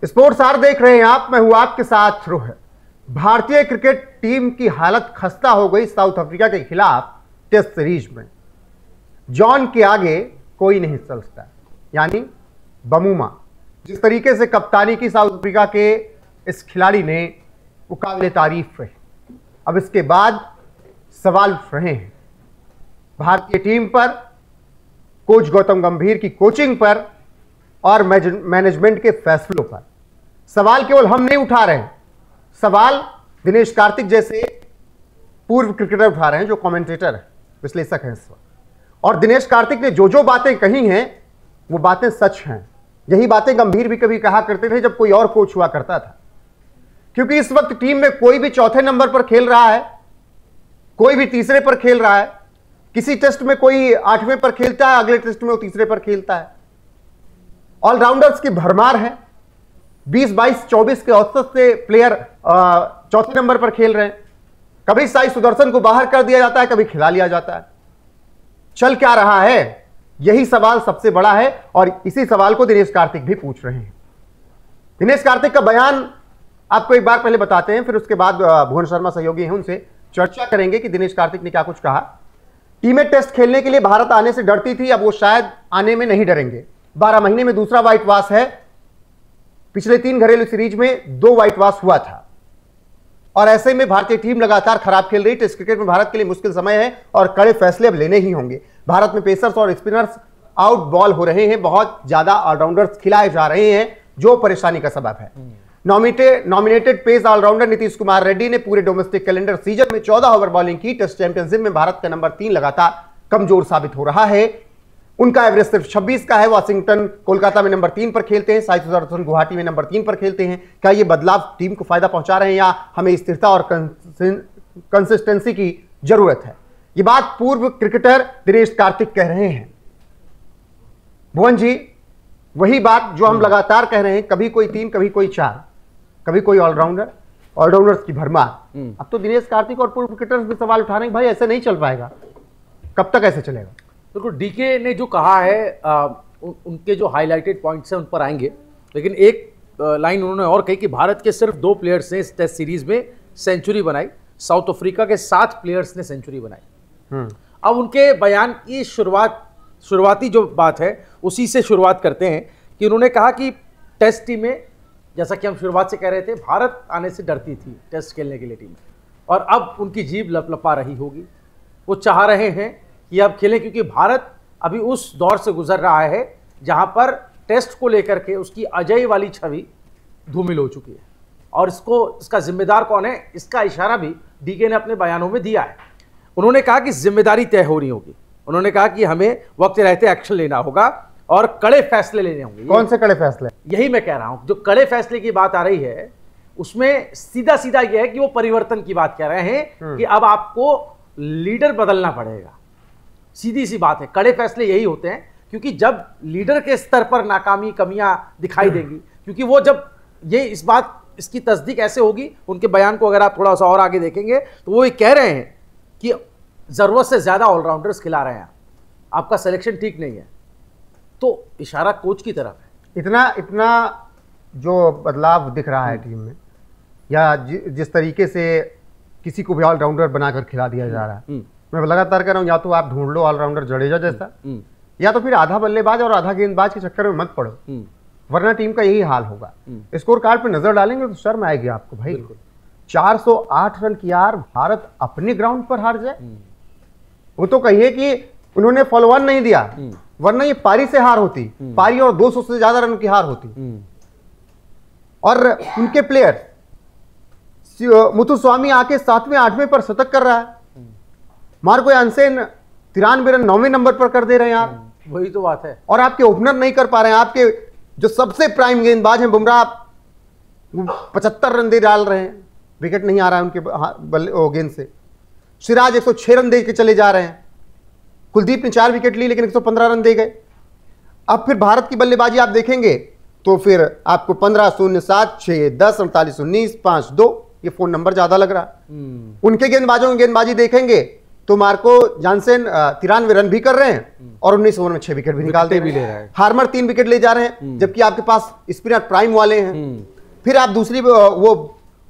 Sports are देख रहे हैं आप, मैं हूं आपके साथ रोहित। भारतीय क्रिकेट टीम की हालत खस्ता हो गई साउथ अफ्रीका के खिलाफ टेस्ट सीरीज में। जॉन के आगे कोई नहीं चल सकता, यानी बमूमा। जिस तरीके से कप्तानी की साउथ अफ्रीका के इस खिलाड़ी ने, वो काबिल तारीफ रहे। अब इसके बाद सवाल उठ रहे हैं भारतीय टीम पर, कोच गौतम गंभीर की कोचिंग पर और मैनेजमेंट के फैसलों पर। सवाल केवल हम नहीं उठा रहे हैं, सवाल दिनेश कार्तिक जैसे पूर्व क्रिकेटर उठा रहे हैं, जो कमेंटेटर है, विश्लेषक हैं इस वक्त। और दिनेश कार्तिक ने जो जो बातें कही हैं वो बातें सच हैं। यही बातें गंभीर भी कभी कहा करते थे जब कोई और कोच हुआ करता था। क्योंकि इस वक्त टीम में कोई भी चौथे नंबर पर खेल रहा है, कोई भी तीसरे पर खेल रहा है, किसी टेस्ट में कोई 8वें पर खेलता है, अगले टेस्ट में वो तीसरे पर खेलता है। ऑलराउंडर्स की भरमार है। 20, 22, 24 के औसत से प्लेयर चौथे नंबर पर खेल रहे हैं। कभी साई सुदर्शन को बाहर कर दिया जाता है, कभी खिला लिया जाता है। चल क्या रहा है, यही सवाल सबसे बड़ा है और इसी सवाल को दिनेश कार्तिक भी पूछ रहे हैं। दिनेश कार्तिक का बयान आपको एक बार पहले बताते हैं, फिर उसके बाद भुवन शर्मा सहयोगी हैं, उनसे चर्चा करेंगे कि दिनेश कार्तिक ने क्या कुछ कहा। टीमें टेस्ट खेलने के लिए भारत आने से डरती थी, अब वो शायद आने में नहीं डरेंगे। 12 महीने में दूसरा व्हाइट वॉश है। पिछले 3 घरेलू सीरीज में 2 व्हाइट वॉश हुआ था और ऐसे में भारतीय टीम लगातार खराब खेल रही। टेस्ट क्रिकेट में भारत के लिए मुश्किल समय है और कड़े फैसले अब लेने ही होंगे। भारत में पेसर्स और स्पिनर्स आउट बॉल हो रहे हैं, बहुत ज्यादा ऑलराउंडर्स खिलाए जा रहे हैं, जो परेशानी का सबब है। Nominated pace allrounder Nitish Kumar Reddy ने पूरे डोमेस्टिक कैलेंडर सीजन में 14 ओवर बॉलिंग की। टेस्ट चैंपियनशिप में भारत का नंबर 3 लगातार कमजोर साबित हो रहा है। उनका एवरेज सिर्फ 26 का है। वॉशिंगटन कोलकाता में नंबर 3 पर खेलते हैं, साई सुदर्शन गुवाहाटी में नंबर 3 पर खेलते हैं। क्या ये बदलाव टीम को फायदा पहुंचा रहे हैं या हमें स्थिरता और कंसिस्टेंसी की जरूरत है? ये बात पूर्व क्रिकेटर दिनेश कार्तिक कह रहे हैं। भुवन जी, वही बात जो हम लगातार कह रहे हैं, कभी कोई 3, कभी कोई 4, कभी कोई ऑलराउंडर्स की भरमार। अब तो दिनेश कार्तिक और पूर्व क्रिकेटर्स भी सवाल उठा रहे हैं, भाई ऐसे नहीं चल पाएगा, कब तक ऐसे चलेगा? बिल्कुल, डीके ने जो कहा है उनके जो हाईलाइटेड पॉइंट्स हैं उन पर आएंगे, लेकिन एक लाइन उन्होंने और कही कि भारत के सिर्फ 2 प्लेयर्स ने इस टेस्ट सीरीज में सेंचुरी बनाई, साउथ अफ्रीका के 7 प्लेयर्स ने सेंचुरी बनाई। अब उनके बयान की शुरुआती जो बात है उसी से शुरुआत करते हैं कि उन्होंने कहा कि टेस्ट टीम में, जैसा कि हम शुरुआत से कह रहे थे, भारत आने से डरती थी टेस्ट खेलने के लिए टीम, और अब उनकी जीभ लपलपा रही होगी। वो चाह रहे हैं कि अब खेलें, क्योंकि भारत अभी उस दौर से गुजर रहा है जहां पर टेस्ट को लेकर के उसकी अजय वाली छवि धूमिल हो चुकी है। और इसका जिम्मेदार कौन है, इसका इशारा भी डीके ने अपने बयानों में दिया है। उन्होंने कहा कि जिम्मेदारी तय होनी होगी। उन्होंने कहा कि हमें वक्त रहते एक्शन लेना होगा और कड़े फैसले लेने होंगे। कौन से कड़े फैसले? यही मैं कह रहा हूं, जो कड़े फैसले की बात आ रही है उसमें सीधा सीधा यह है कि वो परिवर्तन की बात कह रहे हैं कि अब आपको लीडर बदलना पड़ेगा। सीधी सी बात है, कड़े फैसले यही होते हैं, क्योंकि जब लीडर के स्तर पर नाकामी, कमियां दिखाई देंगी, क्योंकि वो जब इसकी तस्दीक ऐसे होगी, उनके बयान को अगर आप थोड़ा सा और आगे देखेंगे तो वो ये कह रहे हैं कि जरूरत से ज्यादा ऑलराउंडर्स खिला रहे हैं, आपका सिलेक्शन ठीक नहीं है। तो इशारा कोच की तरफ है। इतना जो बदलाव दिख रहा है टीम में, या जिस तरीके से किसी को भी ऑलराउंडर बनाकर खिला दिया जा रहा है, मैं लगातार कह रहा हूं, या तो आप ढूंढ लो ऑलराउंडर जडेजा जैसा, या तो फिर आधा बल्लेबाज और आधा गेंदबाज के चक्कर में मत पड़ो, वरना टीम का यही हाल होगा। स्कोर कार्ड पे नजर डालेंगे तो शर्म आएगी आपको भाई। 408 रन की यार भारत अपने ग्राउंड पर हार जाए। वो तो कहिए कि उन्होंने फॉलो ऑन नहीं दिया, वरना ये पारी से हार होती, पारी और 200 से ज्यादा रन की हार होती। और उनके प्लेयर मुथुस्वामी आके 7वें 8वें पर शतक कर रहा है, मार्को यानसेन 93 रन 9वें नंबर पर कर दे रहे हैं यार। वही तो बात है। और आपके ओपनर नहीं कर पा रहे हैं, आपके जो सबसे प्राइम गेंदबाज हैं बुमराह 75 रन दे डाल रहे हैं, विकेट नहीं आ रहा है उनके गेंद से। सिराज 106 रन दे के चले जा रहे हैं। कुलदीप ने 4 विकेट ली लेकिन 115 रन दे गए। अब फिर भारत की बल्लेबाजी आप देखेंगे तो फिर आपको 15, 0, 7, 6, 10, 48, 19, 5, 2 ये फोन नंबर ज्यादा लग रहा है। उनके गेंदबाजों की गेंदबाजी देखेंगे तो मार्को जानसेन 93 रन भी कर रहे हैं और 19 ओवर में 6 विकेट भी निकालते भी ले रहा है। हार्मर 3 विकेट ले जा रहे हैं, जबकि आपके पास स्पिनर प्राइम वाले हैं। फिर आप दूसरी वो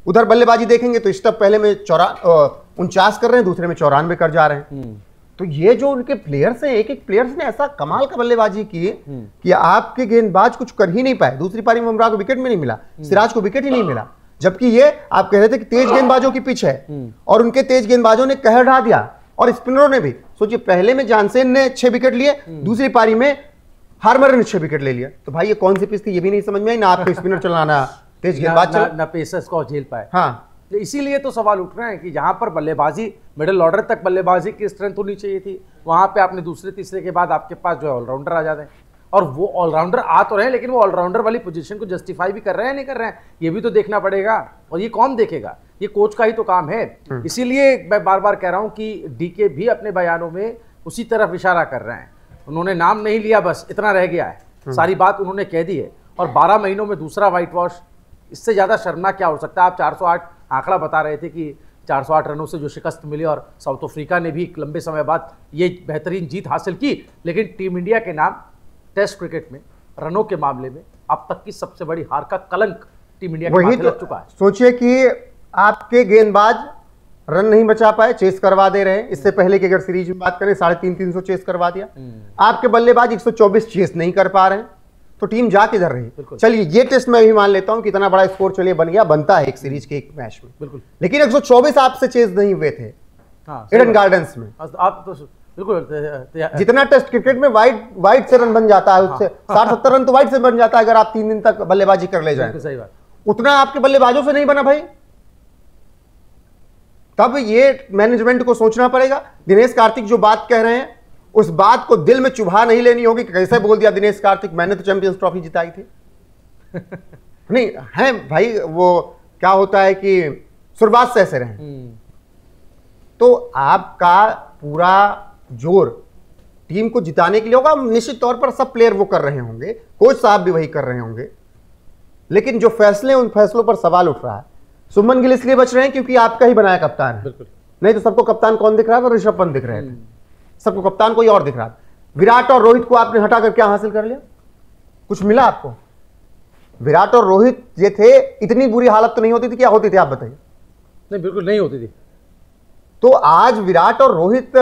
उधर बल्लेबाजी देखेंगे तो स्टम्प पहले में 49 कर रहे हैं, दूसरे में 94 कर जा रहे हैं। तो ये जो उनके प्लेयर्स हैं, एक एक प्लेयर्स ने ऐसा कमाल का बल्लेबाजी की कि आपके गेंदबाज कुछ कर ही नहीं पाए। दूसरी पारी में बुमराह को विकेट में नहीं मिला, सिराज को विकेट ही नहीं मिला, जबकि ये आप कह रहे थे कि तेज गेंदबाजों की पिच है और उनके तेज गेंदबाजों ने कहर ढा दिया। और स्पिनरों ने भी, सोचिए पहले में जानसेन ने 6 विकेट लिए, दूसरी पारी में हार्मर ने 6 विकेट ले लिया। तो भाई ये कौन सी पिच थी ये भी नहीं समझ में आई, ना आपको स्पिनर चलाना तेज गेंदबाज ना पेसर्स को झेल पाए। हाँ, इसीलिए तो सवाल उठ रहे हैं कि जहां पर बल्लेबाजी मिडिल ऑर्डर तक बल्लेबाजी की स्ट्रेंथ होनी चाहिए थी, वहां पे आपने दूसरे तीसरे के बाद आपके पास जो है ऑलराउंडर आ जाते हैं। और वो ऑलराउंडर आ तो रहे हैं, लेकिन वो ऑलराउंडर वाली पोजीशन को जस्टिफाई भी कर रहे हैं नहीं कर रहे हैं, ये भी तो देखना पड़ेगा। और ये कौन देखेगा? ये कोच का ही तो काम है। इसीलिए मैं बार बार कह रहा हूं कि डीके भी अपने बयानों में उसी तरफ इशारा कर रहे हैं। उन्होंने नाम नहीं लिया, बस इतना रह गया है, सारी बात उन्होंने कह दी है। और 12 महीनों में दूसरा व्हाइट वॉश, इससे ज्यादा शर्मनाक क्या हो सकता है? आप 408 आंकड़ा बता रहे थे कि 408 रनों से जो शिकस्त मिली, और साउथ अफ्रीका ने भी एक लंबे समय बाद ये बेहतरीन जीत हासिल की, लेकिन टीम इंडिया के नाम टेस्ट क्रिकेट में रनों के मामले में अब तक की सबसे बड़ी हार का कलंक टीम इंडिया के माथे लग चुका है। सोचिए कि आपके गेंदबाज रन नहीं बचा पाए, चेस करवा दे रहे हैं। इससे पहले की अगर सीरीज में बात करें 350 चेस करवा दिया। आपके बल्लेबाज 124 चेस नहीं कर पा रहे हैं, तो टीम जा किधर रही? चलिए ये टेस्ट मैं भी मान लेता हूं कि इतना बड़ा स्कोर चलिए बन गया, बनता है एक सीरीज के एक मैच में, बिल्कुल। लेकिन 124 आपसे चेस नहीं हुए थे ईडन गार्डन्स में। आप तो बिल्कुल जितना टेस्ट क्रिकेट में वाइड से रन बन जाता है, उससे 60-70 रन तो वाइड से बन जाता है अगर आप 3 दिन तक बल्लेबाजी कर ले जाए। सही बात, उतना आपके बल्लेबाजों से नहीं बना भाई। तब ये मैनेजमेंट को सोचना पड़ेगा। दिनेश कार्तिक जो बात कह रहे हैं, उस बात को दिल में चुभा नहीं लेनी होगी कि कैसे बोल दिया दिनेश कार्तिक, मैंने तो चैंपियंस ट्रॉफी जिताई थी। नहीं है भाई, वो क्या होता है कि शुरुआत से ऐसे रहे, तो आपका पूरा जोर टीम को जिताने के लिए होगा। निश्चित तौर पर सब प्लेयर वो कर रहे होंगे, कोच साहब भी वही कर रहे होंगे, लेकिन जो फैसले, उन फैसलों पर सवाल उठ रहा है। सुमन गिल इसलिए बच रहे हैं क्योंकि आपका ही बनाया कप्तान है, नहीं तो सबको कप्तान कौन दिख रहा था? ऋषभ पंत दिख रहे थे, सबको कप्तान कोई और दिख रहा था। विराट और रोहित को आपने हटाकर क्या हासिल कर लिया? कुछ मिला आपको? विराट और रोहित ये थे, इतनी बुरी हालत तो नहीं होती थी, क्या होती थी आप बताइए? नहीं, बिल्कुल नहीं होती थी। तो आज विराट और रोहित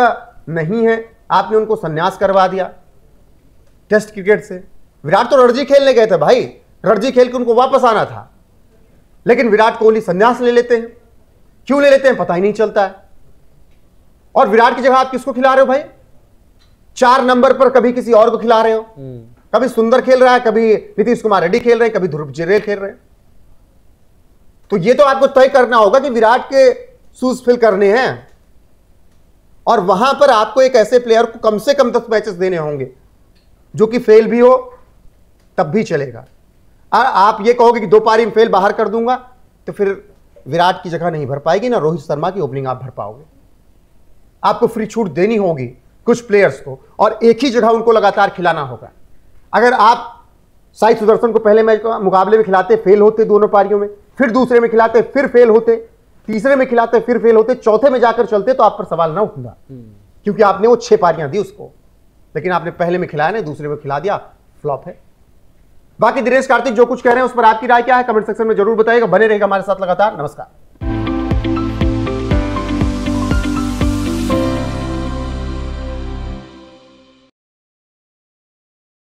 नहीं है, आपने उनको संन्यास करवा दिया टेस्ट क्रिकेट से। विराट तो रणजी खेलने गए थे भाई, रणजी खेल के उनको वापस आना था, लेकिन विराट कोहली संन्यास ले लेते हैं। क्यों ले लेते हैं पता ही नहीं चलता है। और विराट की जगह आप किसको खिला रहे हो भाई? 4 नंबर पर कभी किसी और को खिला रहे हो, कभी सुंदर खेल रहा है, कभी नीतीश कुमार रेड्डी खेल रहे हैं, कभी ध्रुव जरेल खेल रहे हैं। तो ये तो आपको तय करना होगा कि विराट के शूज फिल करने हैं, और वहां पर आपको एक ऐसे प्लेयर को कम से कम 10 मैचेस देने होंगे जो कि फेल भी हो तब भी चलेगा। और आप ये कहोगे कि 2 पारी में फेल बाहर कर दूंगा, तो फिर विराट की जगह नहीं भर पाएगी, ना रोहित शर्मा की ओपनिंग आप भर पाओगे। आपको फ्री छूट देनी होगी कुछ प्लेयर्स को, और एक ही जगह उनको लगातार खिलाना होगा। अगर आप साई सुदर्शन को पहले मैच मुकाबले में खिलाते, फेल होते दोनों पारियों में, फिर दूसरे में खिलाते, फिर फेल होते, तीसरे में खिलाते, फिर फेल होते, चौथे में जाकर चलते, तो आप पर सवाल ना उठता, क्योंकि आपने वो 6 पारियां दी उसको, लेकिन आपने पहले में खिलाया नहीं, दूसरे में खिला दिया, फ्लॉप है। बाकी दिनेश कार्तिक जो कुछ कह रहे हैं उस पर आपकी राय क्या है? कमेंट सेक्शन में जरूर बताइएगा। बने रहेगा हमारे साथ लगातार। नमस्कार।